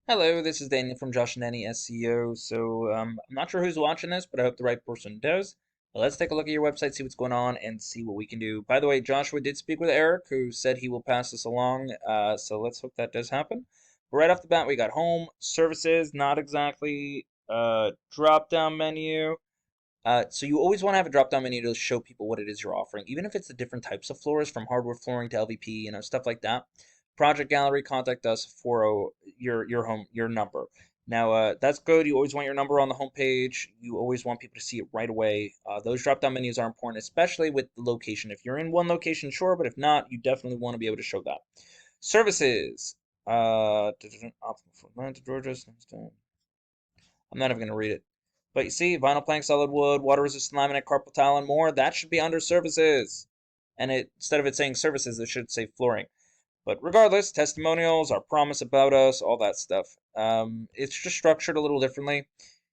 Hello, this is Daniel from Josh and Danny SEO. I'm not sure who's watching this, but I hope the right person does. But let's take a look at your website, see what's going on, and see what we can do. By the way, Joshua did speak with Eric, who said he will pass this along. So let's hope that does happen. But right off the bat, we got home, services, not exactly drop down menu. So you always want to have a drop down menu to show people what it is you're offering, even if it's the different types of floors, from hardwood flooring to LVP, stuff like that. Project gallery, contact us for your number. Now that's good. You always want your number on the homepage. You always want people to see it right away. Those drop down menus are important, especially with the location. If you're in one location, sure, but if not, you definitely want to be able to show that. Services. Optimal for Atlanta, Georgia. I'm not even going to read it. But you see, vinyl plank, solid wood, water resistant laminate, carpet tile, and more. That should be under services. And instead of it saying services, it should say flooring. But regardless, testimonials, our promise about us, all that stuff. It's just structured a little differently.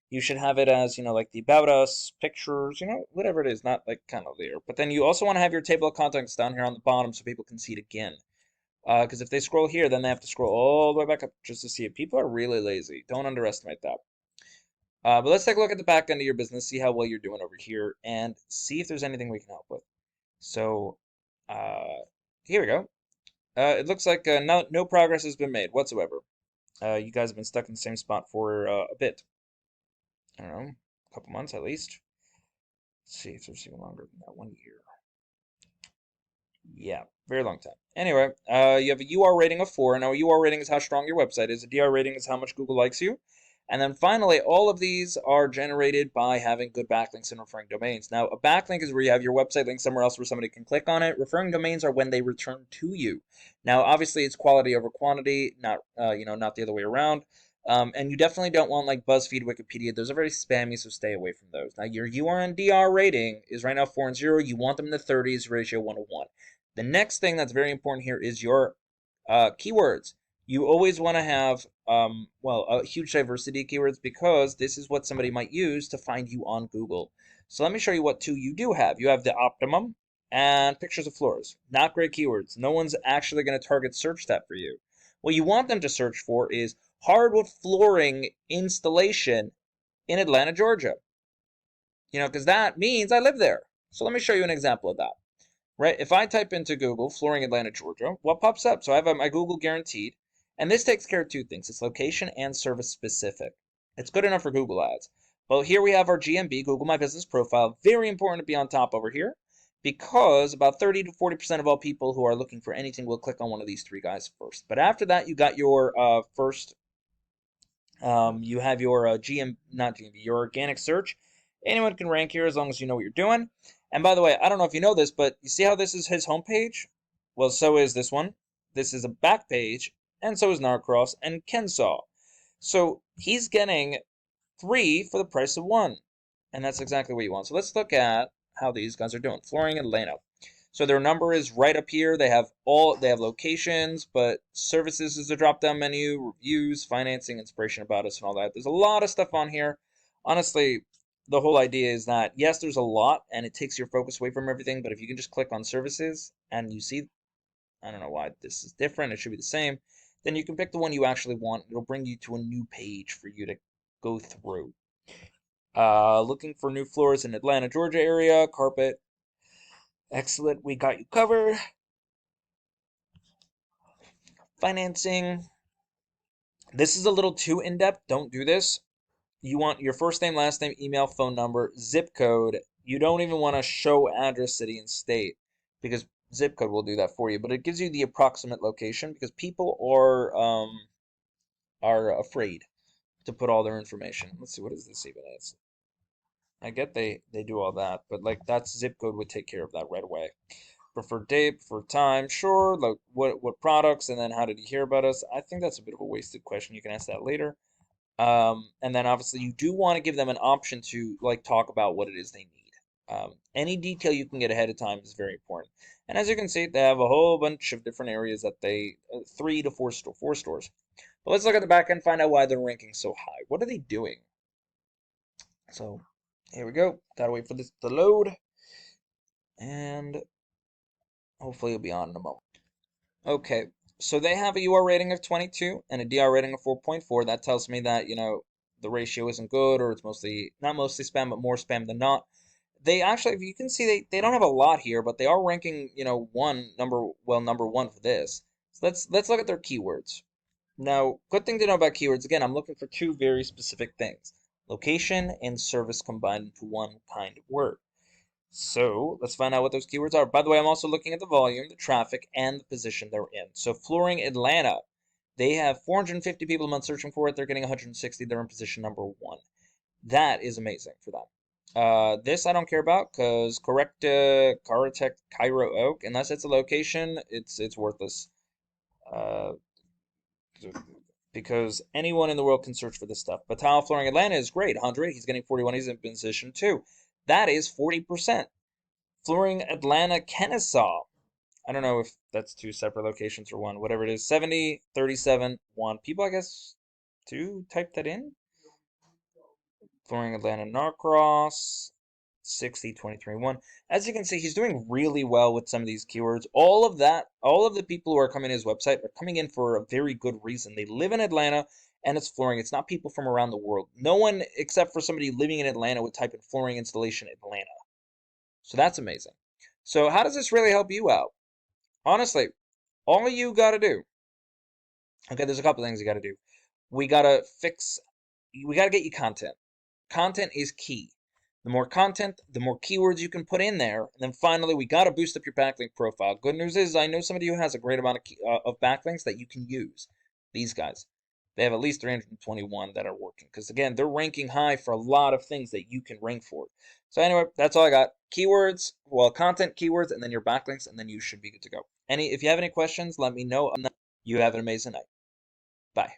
You should have it as, like the about us, pictures, whatever it is, not like kind of there. But then you also want to have your table of contents down here on the bottom so people can see it again. Because if they scroll here, then they have to scroll all the way back up just to see it. People are really lazy. Don't underestimate that. But let's take a look at the back end of your business, see how well you're doing over here, and see if there's anything we can help with. So uh, here we go. It looks like no progress has been made whatsoever. You guys have been stuck in the same spot for a bit. I don't know, a couple months at least. Let's see if there's even longer than that. 1 year. Yeah, very long time. Anyway, you have a UR rating of 4. Now, a UR rating is how strong your website is. A DR rating is how much Google likes you. And then finally, all of these are generated by having good backlinks and referring domains. Now, a backlink is where you have your website link somewhere else where somebody can click on it. Referring domains are when they return to you. Now, obviously, it's quality over quantity, not the other way around. And you definitely don't want like BuzzFeed, Wikipedia. Those are very spammy, so stay away from those. Now, your UR and DR rating is right now 4 and 0. You want them in the 30s, ratio 1 to 1. The next thing that's very important here is your keywords. You always want to have, a huge diversity of keywords because this is what somebody might use to find you on Google. So let me show you what two you do have. You have the optimum and pictures of floors. Not great keywords. No one's actually going to target search that for you. What you want them to search for is hardwood flooring installation in Atlanta, Georgia. Because that means I live there. So let me show you an example of that. Right? If I type into Google, flooring Atlanta, Georgia, what pops up? So I have my Google guaranteed, and this takes care of two things. It's location and service specific. It's good enough for Google Ads. Well, here we have our GMB, Google My Business Profile. Very important to be on top over here because about 30 to 40% of all people who are looking for anything will click on one of these three guys first. But after that, you got your first, you have your not GMB, your organic search. Anyone can rank here as long as you know what you're doing. And by the way, I don't know if you know this, but you see how this is his homepage? Well, so is this one. This is a back page, and so is Narcross and Kensaw. So he's getting 3 for the price of 1. And that's exactly what you want. So let's look at how these guys are doing. Flooring and Atlanta. So their number is right up here. They have locations, but services is a drop-down menu, reviews, financing, inspiration about us, and all that. There's a lot of stuff on here. Honestly, the whole idea is that yes, there's a lot, and it takes your focus away from everything. But if you can just click on services and you see, I don't know why this is different. It should be the same. Then you can pick the one you actually want. It'll bring you to a new page for you to go through. Looking for new floors in Atlanta, Georgia area, carpet. Excellent, we got you covered. Financing. This is a little too in-depth. Don't do this. You want your first name, last name, email, phone number, zip code. You don't even want to show address, city, and state because zip code will do that for you. But it gives you the approximate location because people are afraid to put all their information. Let's see, what is this even? I get they do all that, but like that's zip code would take care of that right away. Preferred date, preferred time, sure. Like what products, and then how did you hear about us? I think that's a bit of a wasted question. You can ask that later. And then obviously you do want to give them an option to like talk about what it is they need. Any detail you can get ahead of time is very important. And as you can see, they have a whole bunch of different areas that they 3 to 4 stores. But let's look at the back end, find out why they're ranking so high. What are they doing? So here we go. Gotta wait for this to load, and hopefully it'll be on in a moment. Okay, So they have a UR rating of 22 and a DR rating of 4.4. That tells me that, the ratio isn't good, or it's mostly, not mostly spam, but more spam than not. They actually, if you can see, they don't have a lot here, but they are ranking, number one for this. So let's look at their keywords. Now, good thing to know about keywords, again, I'm looking for two very specific things: location and service combined into one kind of word. So let's find out what those keywords are. By the way, I'm also looking at the volume, the traffic, and the position they're in. So flooring Atlanta, they have 450 people a month searching for it. They're getting 160. They're in position number one. That is amazing for them. This I don't care about because Caratech Cairo Oak, unless it's a location, it's worthless. Uh, because anyone in the world can search for this stuff. But Tile Flooring Atlanta is great. 100. He's getting 41. He's in position two. That is 40%. Flooring Atlanta Kennesaw. I don't know if that's two separate locations or one, whatever it is. 70, 37, 1. People, I guess, two type that in. Flooring Atlanta Narcross, 60, 23, 1. As you can see, he's doing really well with some of these keywords. All of that, all of the people who are coming to his website are coming in for a very good reason. They live in Atlanta and it's flooring. It's not people from around the world. No one except for somebody living in Atlanta would type in flooring installation Atlanta. So that's amazing. So how does this really help you out? Honestly, all you gotta do, okay, there's a couple things you gotta do. We gotta fix, we gotta get you content. Content is key. The more content, the more keywords you can put in there. And then finally, we got to boost up your backlink profile. Good news is I know somebody who has a great amount of backlinks that you can use. These guys. They have at least 321 that are working. Because again, they're ranking high for a lot of things that you can rank for. So anyway, that's all I got. Keywords, well, content, keywords, and then your backlinks, and then you should be good to go. If you have any questions, let me know. You have an amazing night. Bye.